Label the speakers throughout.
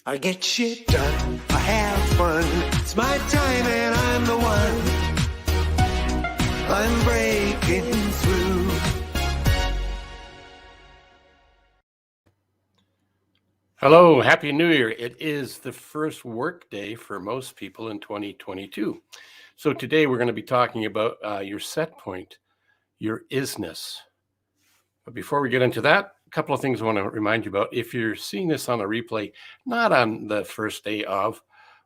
Speaker 1: I get shit done, I have fun. It's my time and I'm the one. I'm breaking through.
Speaker 2: Hello, Happy New Year. It is the first work day for most people in 2022. So today we're going to be talking about your set point, your isness. But before we get into that, a couple of things I want to remind you about. If you're seeing this on a replay, not on the first day of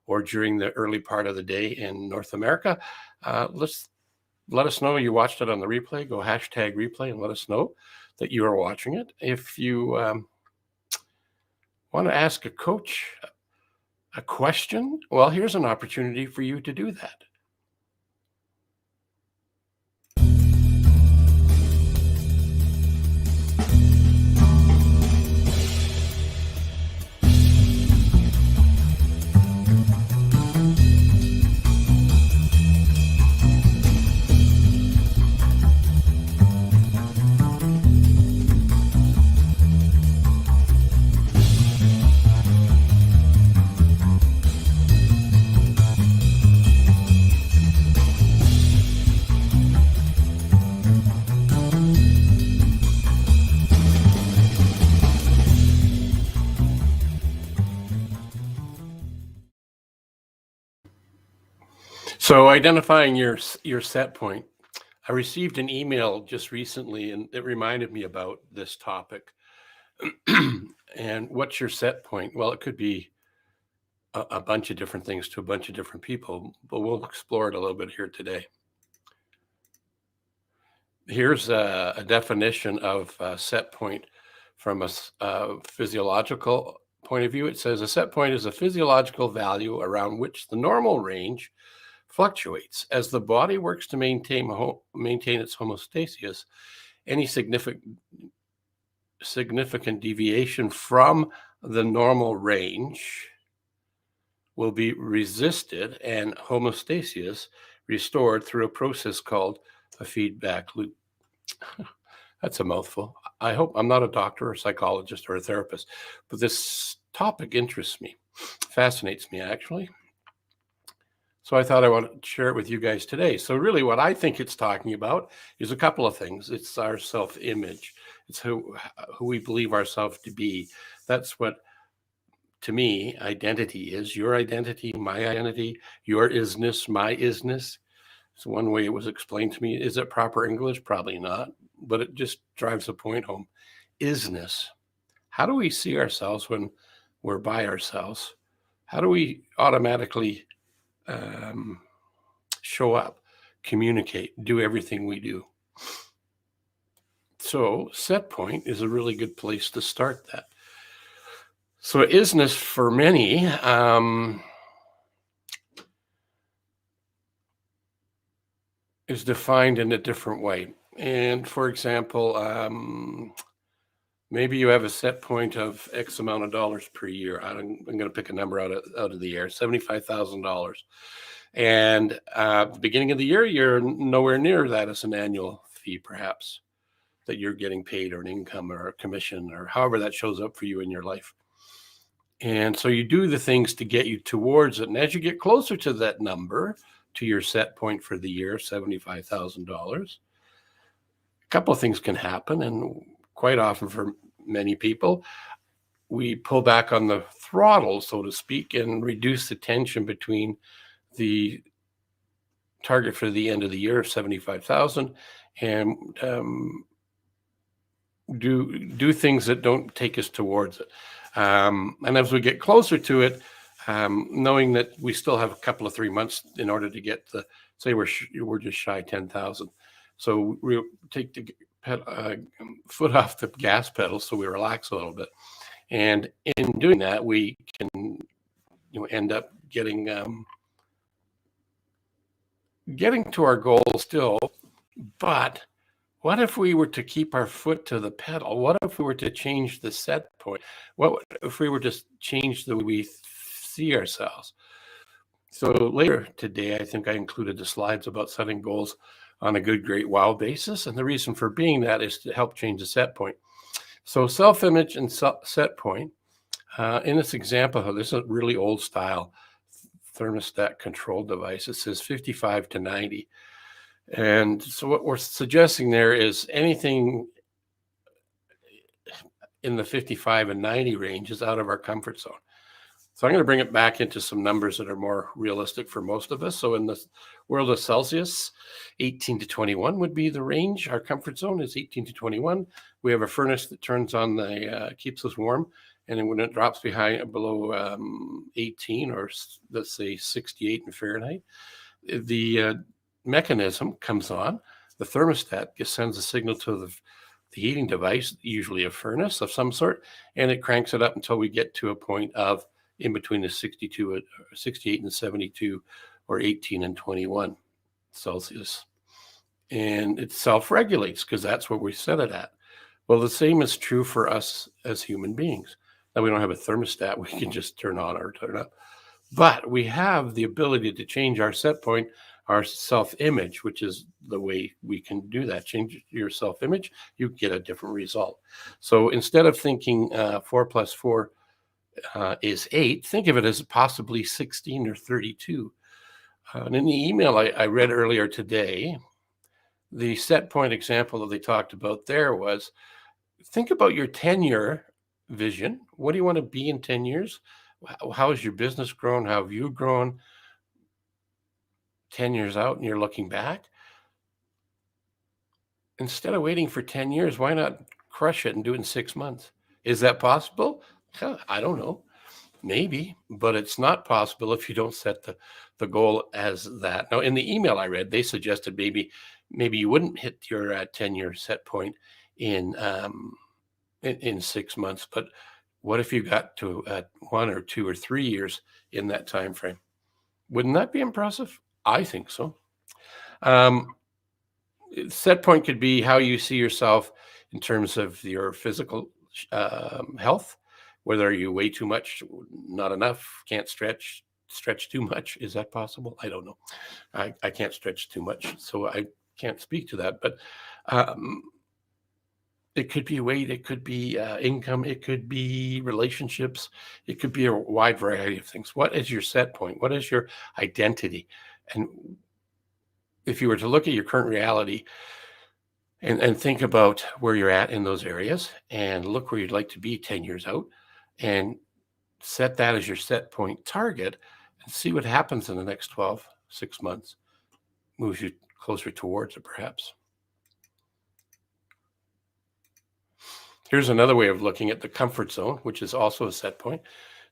Speaker 2: or during the early part of the day in North America, let us know you watched it on the replay. Go #replay and let us know that you are watching it. If you want to ask a coach a question, well, here's an opportunity for you to do that. So identifying your set point, I received an email just recently and it reminded me about this topic. And what's your set point? Well, it could be a bunch of different things to a bunch of different people, but we'll explore it a little bit here today. Here's a definition of a set point from a physiological point of view. It says a set point is a physiological value around which the normal range fluctuates as the body works to maintain its homeostasis. Any significant deviation from the normal range will be resisted and homeostasis restored through a process called a feedback loop. That's a mouthful. I hope I'm not a doctor or a psychologist or a therapist, but this topic interests me, fascinates me actually. So I thought I want to share it with you guys today. So really what I think it's talking about is a couple of things. It's our self-image. It's who we believe ourselves to be. That's what, to me, identity is. Your identity, my identity, your isness, my isness. So one way it was explained to me. Is it proper English? Probably not, but it just drives the point home. Isness. How do we see ourselves when we're by ourselves? How do we automatically show up, communicate, do everything we do? So set point is a really good place to start that. So isness for many is defined in a different way. And for example, maybe you have a set point of X amount of dollars per year. I'm going to pick a number out of the air, $75,000. And at the beginning of the year, you're nowhere near that as an annual fee, perhaps, that you're getting paid, or an income or a commission, or however that shows up for you in your life. And so you do the things to get you towards it. And as you get closer to that number, to your set point for the year, $75,000, a couple of things can happen. And quite often for many people, we pull back on the throttle, so to speak, and reduce the tension between the target for the end of the year of 75,000 and do things that don't take us towards it. And as we get closer to it, knowing that we still have a couple of 3 months in order to get the, say we're just shy 10,000. So we'll take the foot off the gas pedal, so we relax a little bit. And in doing that, we can end up getting to our goal still. But what if we were to keep our foot to the pedal? What if we were to change the set point? What if we were to change the way we see ourselves? So later today, I think I included the slides about setting goals on a good, great, wow basis. And the reason for being that is to help change the set point. So self-image and set point In this example, this is a really old style thermostat control device. It says 55 to 90. And so what we're suggesting there is anything in the 55 and 90 range is out of our comfort zone. So I'm going to bring it back into some numbers that are more realistic for most of us. So in the world of Celsius, 18 to 21 would be the range. Our comfort zone is 18 to 21. We have a furnace that turns on keeps us warm. And then when it drops below 18, or let's say 68 in Fahrenheit, the mechanism comes on. The thermostat sends a signal to the heating device, usually a furnace of some sort, and it cranks it up until we get to a point of in between the 68 and 72, or 18 and 21 Celsius. And it self-regulates because that's what we set it at. Well, the same is true for us as human beings. Now, we don't have a thermostat we can just turn on or turn up, but we have the ability to change our set point, our self-image, which is the way we can do that. Change your self-image, you get a different result. So instead of thinking 4 plus 4 is 8, think of it as possibly 16 or 32. And in the email I read earlier today, the set point example that they talked about there was, think about your 10-year vision. What do you want to be in 10 years? How has your business grown? How have you grown 10 years out and you're looking back? Instead of waiting for 10 years, why not crush it and do it in 6 months? Is that possible? I don't know. Maybe, but it's not possible if you don't set the goal as that. Now, in the email I read, they suggested maybe you wouldn't hit your 10-year set point in 6 months, but what if you got to 1 or 2 or 3 years in that time frame? Wouldn't that be impressive? I think so. Set point could be how you see yourself in terms of your physical health. Whether you weigh too much, not enough, can't stretch too much. Is that possible? I don't know. I can't stretch too much, so I can't speak to that. But it could be weight, it could be income, it could be relationships, it could be a wide variety of things. What is your set point? What is your identity? And if you were to look at your current reality and think about where you're at in those areas and look where you'd like to be 10 years out, and set that as your set point target and see what happens in the next 6 months. Moves you closer towards it, perhaps. Here's another way of looking at the comfort zone, which is also a set point.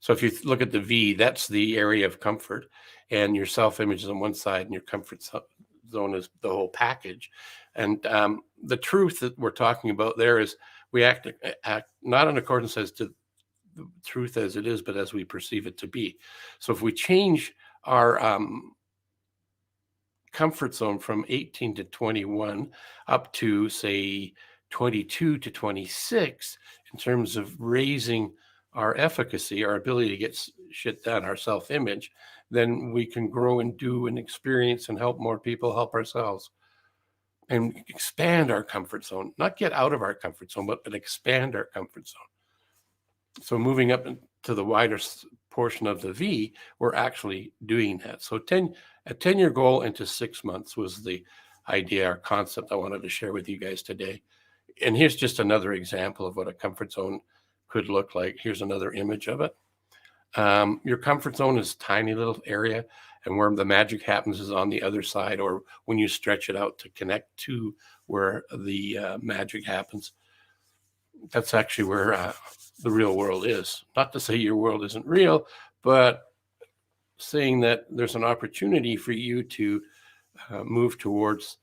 Speaker 2: So if you look at the V, that's the area of comfort, and your self-image is on one side and your comfort zone is the whole package. And the truth that we're talking about there is we act not in accordance as to the truth as it is, but as we perceive it to be. So if we change our comfort zone from 18 to 21 up to, say, 22 to 26 in terms of raising our efficacy, our ability to get shit done, our self-image, then we can grow and do and experience and help more people, help ourselves, and expand our comfort zone. Not get out of our comfort zone, but expand our comfort zone. So moving up to the wider portion of the V, we're actually doing that. So a 10-year goal into 6 months was the idea or concept I wanted to share with you guys today. And here's just another example of what a comfort zone could look like. Here's another image of it. Your comfort zone is a tiny little area, and where the magic happens is on the other side, or when you stretch it out to connect to where the magic happens. That's actually where the real world is. Not to say your world isn't real, but saying that there's an opportunity for you to move towards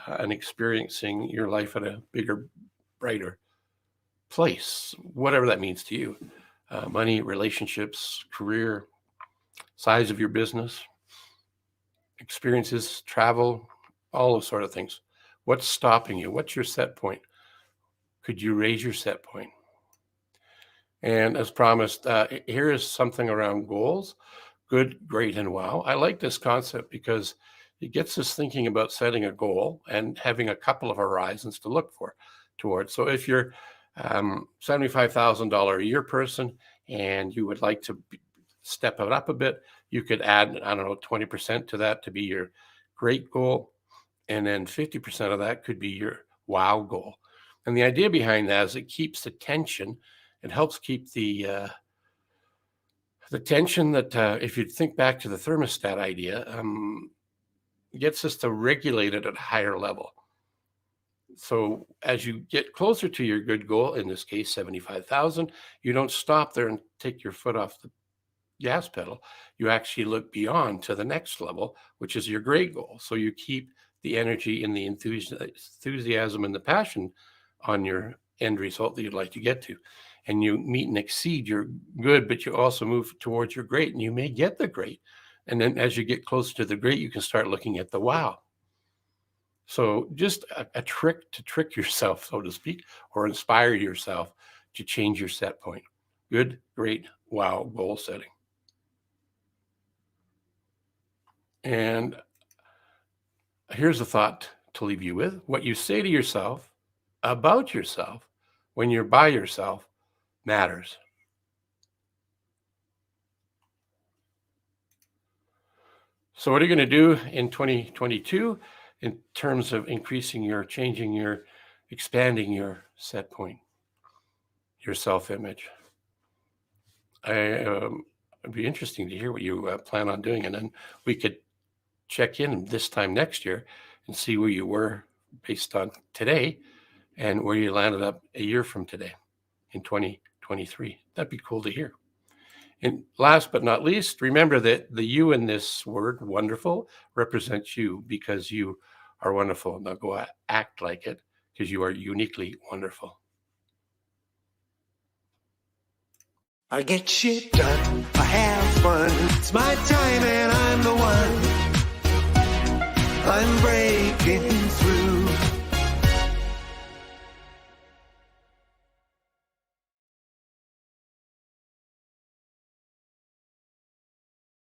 Speaker 2: and experiencing your life at a bigger, brighter place, whatever that means to you. Money, relationships, career, size of your business, experiences, travel, all those sort of things. What's stopping you? What's your set point? Could you raise your set point? And as promised, here is something around goals. Good, great, and wow. I like this concept because it gets us thinking about setting a goal and having a couple of horizons to look towards. So if you're $75,000 a year person and you would like to step it up a bit, you could add, I don't know, 20% to that to be your great goal. And then 50% of that could be your wow goal. And the idea behind that is it keeps the tension. It helps keep the tension that, if you think back to the thermostat idea, gets us to regulate it at a higher level. So as you get closer to your good goal, in this case, 75,000, you don't stop there and take your foot off the gas pedal. You actually look beyond to the next level, which is your great goal. So you keep the energy and the enthusiasm and the passion on your end result that you'd like to get to. And you meet and exceed your good, but you also move towards your great, and you may get the great. And then as you get closer to the great, you can start looking at the wow. So just a trick to trick yourself, so to speak, or inspire yourself to change your set point. Good, great, wow goal setting. And here's a thought to leave you with. What you say to yourself about yourself when you're by yourself matters. So what are you going to do in 2022 in terms of increasing your, changing your, expanding your set point, your self-image? It'd be interesting to hear what you plan on doing, and then we could check in this time next year and see where you were based on today and where you landed up a year from today in 2023. That'd be cool to hear. And last but not least, remember that the you in this word, wonderful, represents you because you are wonderful. Now go act like it because you are uniquely wonderful.
Speaker 1: I get shit done, I have fun. It's my time and I'm the one. I'm brave.